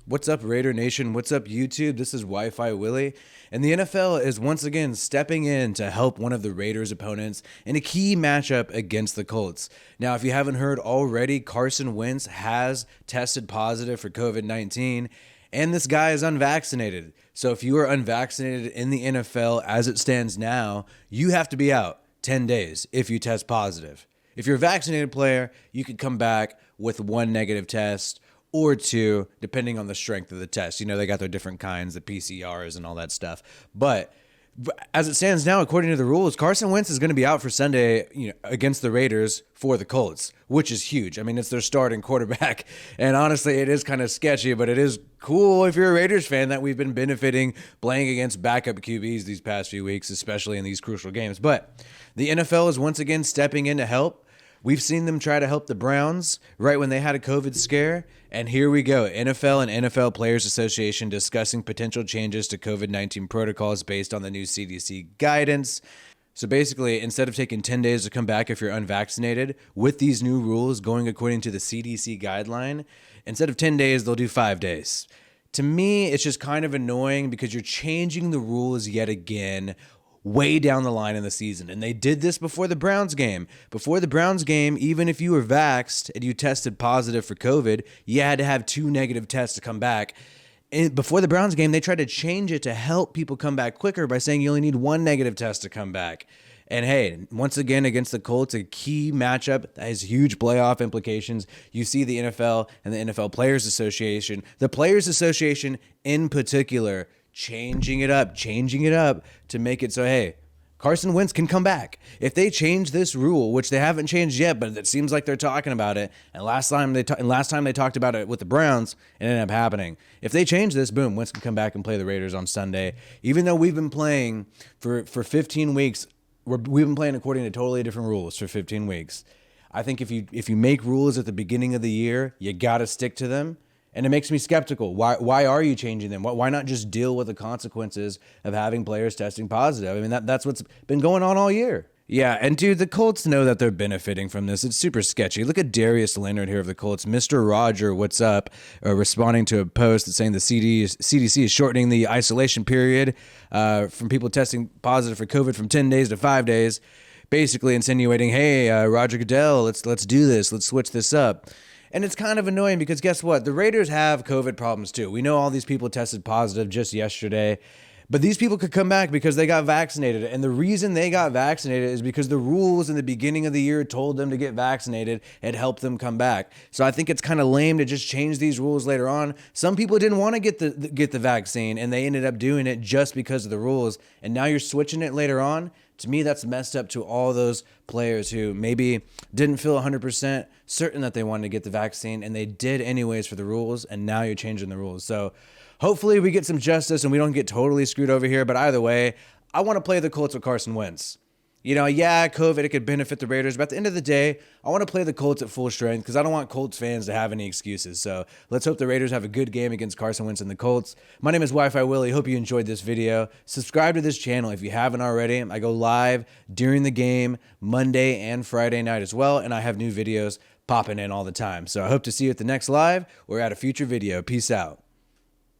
What's up, Raider Nation? What's up, YouTube? This is WiFiWillie, and the NFL is once again stepping in to help one of the Raiders' opponents in a key matchup against the Colts. Now, if you haven't heard already, Carson Wentz has tested positive for COVID-19, and this guy is unvaccinated. So if you are unvaccinated in the NFL as it stands now, you have to be out 10 days if you test positive. If you're a vaccinated player, you could come back with one negative test or two, depending on the strength of the test. You know, they got their different kinds, the PCRs and all that stuff. But as it stands now, according to the rules, Carson Wentz is going to be out for Sunday, against the Raiders for the Colts, which is huge. I mean, it's their starting quarterback. And honestly, it is kind of sketchy, but it is cool if you're a Raiders fan that we've been benefiting playing against backup QBs these past few weeks, especially in these crucial games. But the NFL is once again stepping in to help. We've seen them try to help the Browns right when they had a COVID scare. And here we go. NFL and NFL Players Association discussing potential changes to COVID-19 protocols based on the new CDC guidance. So basically, instead of taking 10 days to come back if you're unvaccinated, with these new rules going according to the CDC guideline, instead of 10 days, they'll do 5 days. To me, it's just kind of annoying because you're changing the rules yet again way down the line in the season. And they did this before the Browns game. Before the Browns game, even if you were vaxxed and you tested positive for COVID, you had to have 2 negative tests to come back. And before the Browns game, they tried to change it to help people come back quicker by saying you only need 1 negative test to come back. And hey, once again, against the Colts, a key matchup that has huge playoff implications. You see the NFL and the NFL Players Association, the Players Association in particular, changing it up to make it so, hey, Carson Wentz can come back. If they change this rule, which they haven't changed yet, but it seems like they're talking about it, and last time they talked about it with the Browns, it ended up happening. If they change this, boom, Wentz can come back and play the Raiders on Sunday. Even though we've been playing for 15 weeks, we've been playing according to totally different rules for 15 weeks. I think if you make rules at the beginning of the year, you got to stick to them. And it makes me skeptical. Why are you changing them? Why not just deal with the consequences of having players testing positive? I mean, that's what's been going on all year. Yeah, and dude, the Colts know that they're benefiting from this. It's super sketchy. Look at Darius Leonard here of the Colts. Mr. Roger, what's up? Responding to a post that's saying the CDC is shortening the isolation period from people testing positive for COVID from 10 days to 5 days. Basically insinuating, hey, Roger Goodell, let's do this. Let's switch this up. And it's kind of annoying because guess what? The Raiders have COVID problems too. We know all these people tested positive just yesterday, but these people could come back because they got vaccinated. And the reason they got vaccinated is because the rules in the beginning of the year told them to get vaccinated and help them come back. So I think it's kind of lame to just change these rules later on. Some people didn't want to get the vaccine and they ended up doing it just because of the rules. And now you're switching it later on. To me, that's messed up to all those players who maybe didn't feel 100% certain that they wanted to get the vaccine, and they did anyways for the rules, and now you're changing the rules. So hopefully we get some justice and we don't get totally screwed over here. But either way, I want to play the Colts with Carson Wentz. Yeah, COVID, it could benefit the Raiders, but at the end of the day, I want to play the Colts at full strength because I don't want Colts fans to have any excuses. So let's hope the Raiders have a good game against Carson Wentz and the Colts. My name is WiFiWillie. Hope you enjoyed this video. Subscribe to this channel if you haven't already. I go live during the game Monday and Friday night as well, and I have new videos popping in all the time. So I hope to see you at the next live or at a future video. Peace out.